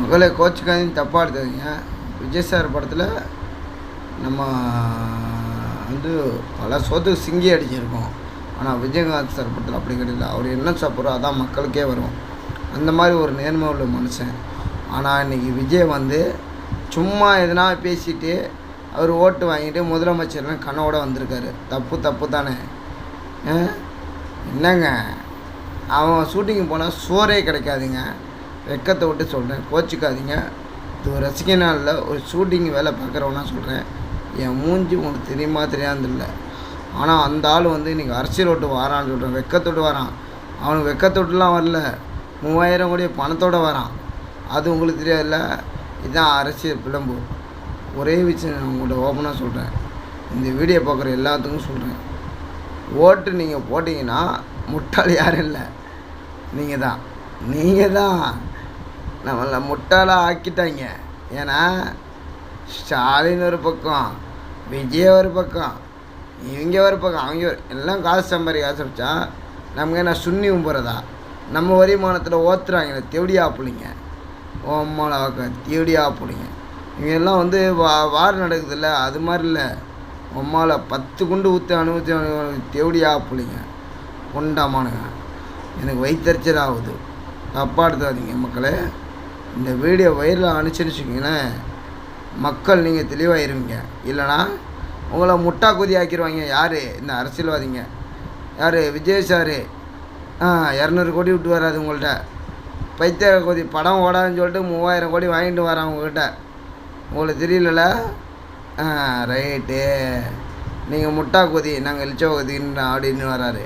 மகளே கோச்சுக்காதீங்க, தப்பாக எடுத்துக்காதீங்க. விஜய் சார் படத்தில் நம்ம வந்து பல சோத்துக்கு சிங்கி அடிச்சிருக்கோம். ஆனால் விஜயகாந்த் சார் படத்தில் அப்படி கிடையாது. அவர் என்ன சாப்பிட்றோ அதான் மக்களுக்கே வரும். அந்த மாதிரி ஒரு நேர்மை உள்ள மனுஷன். ஆனால் இன்றைக்கி விஜய் வந்து சும்மா எதனா பேசிட்டு அவர் ஓட்டு வாங்கிட்டு முதலமைச்சர்லாம் கனவோடு வந்திருக்காரு. தப்பு தானே? என்னங்க, அவன் ஷூட்டிங்கு போனால் சோறே கிடைக்காதுங்க. வெக்கத்தை விட்டு சொல்கிறேன், கோச்சிக்காதீங்க. இது ஒரு ரசிகனால ஒரு ஷூட்டிங் வேலை பார்க்குறவனா சொல்கிறேன். என் மூஞ்சி உங்களுக்கு தெரியுமா தெரியாது இல்லை. ஆனால் அந்த ஆள் வந்து இன்றைக்கி அரசியல் ஓட்டு வரான்னு சொல்கிறேன். வெக்கத்தோடு வரான். அவனுக்கு வெக்கத்தோட்டுலாம் வரல, 3000 கோடி பணத்தோடு வரான். அது உங்களுக்கு தெரியாதுல்ல. இதுதான் அரசியல் பிளம்பு. ஒரே விஷயம் நான் உங்கள்கிட்ட ஓப்பனாக சொல்கிறேன், இந்த வீடியோ பார்க்குற எல்லாத்துக்கும் சொல்கிறேன். ஓட்டு நீங்கள் போட்டிங்கன்னா முட்டாள் யாரும் இல்லை, நீங்கள் தான் நம்மளை முட்டாளாக ஆக்கிட்டாங்க. ஏன்னா ஸ்டாலின் ஒரு பக்கம், விஜய் ஒரு பக்கம், இவங்க ஒரு பக்கம், அவங்க எல்லாம் காசு சம்பாதிச்சா நமக்கு என்ன சுண்ணி உம்புறதா? நம்ம வருமானத்தில் ஓத்துறாங்க தேவடியா பிள்ளைங்க, ஓம்மால வாக்க தேவடியா பிள்ளைங்க. இவங்க எல்லாம் வந்து வார் நடக்குதுல்ல, அது மாதிரி இல்லை. உம்மால 10 குண்டு ஊற்றி அனுபவிச்சு தேவடியா பிள்ளைங்க, கொண்டாமானுங்க. எனக்கு வயிற்றுச்சல் ஆகுது. தப்பாக எடுத்தாதீங்க மக்களே. இந்த வீடியோ வைரலாக அனுசரிச்சிங்கன்னா மக்கள் நீங்கள் தெளிவாயிருவீங்க. இல்லைனா உங்களை முட்டா கொதி ஆக்கிடுவாங்க. யார்? இந்த அரசியல்வாதிங்க. யார்? விஜய் சார் 200 கோடி விட்டு வராது உங்கள்கிட்ட. பைத்திய கொதி படம் ஓடாதுன்னு சொல்லிட்டு 3000 கோடி வாங்கிட்டு வரான் உங்கள்கிட்ட. உங்களுக்கு தெரியல? ரைட்டு, நீங்கள் முட்டா கொதி, நாங்கள் இழிச்ச கொதின்னு அப்படின்னு வராரு.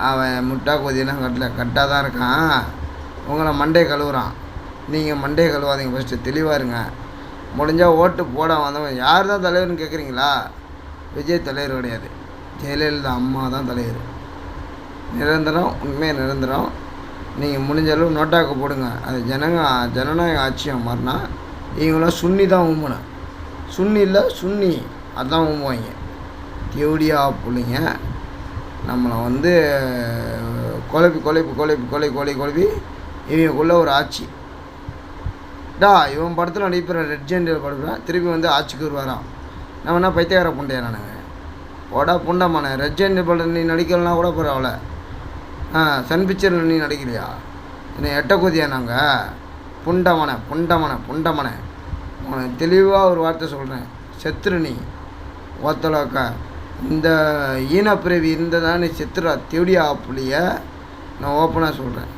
அவன் முட்டா கொதியெல்லாம் கட்டாக தான் இருக்கான். உங்களை மண்டே கழுவுறான். நீங்கள் மண்டே கழுவாதீங்க, ஃபஸ்ட்டு தெளிவாக இருங்க. முடிஞ்சால் ஓட்டு போட வந்தவன் யார் தான் தலைவர்னு கேட்குறீங்களா? விஜய் தலைவர் கிடையாது, ஜெயலலிதா அம்மா தான் தலைவர். நிரந்தரம், உண்மையாக நிரந்தரம். நீங்கள் முடிஞ்ச அளவு நோட்டாக்கு போடுங்க. அது ஜனநாயக ஆட்சியாக மாறினா இவங்களாம் சுண்ணி தான் ஊம்பணும். சுண்ணி இல்லை, சுண்ணி அதான் ஊம்புவாங்க. தேவடியா பிள்ளைங்க நம்மளை வந்து குழப்பி இவங்களுக்குள்ள ஒரு ஆட்சி. இவன் படத்தில் நடிப்பிற ரெட் ஜெண்டில் படுறான், திருப்பி வந்து ஆட்சிக்கு வருவாரான். நம்ம என்ன பைத்தியக்கார புண்டையா? நானுங்க புண்டமான ரெட் ஜெண்டில் படம் நீ நடிக்கலனா கூட பரவாயில்ல. சன் பிக்சரில் நீ நடிக்கலையா? என்னை எட்டக்கூதியா? நாங்கள் புண்டமனை உனக்கு தெளிவாக ஒரு வார்த்தை சொல்கிறேன், செத்துரு நீ ஓத்தலாக்கா. இந்த ஈனப்பிறவி இருந்ததான் நீ செத்துறா தேவடியா புள்ளிய. நான் ஓப்பனாக சொல்கிறேன்.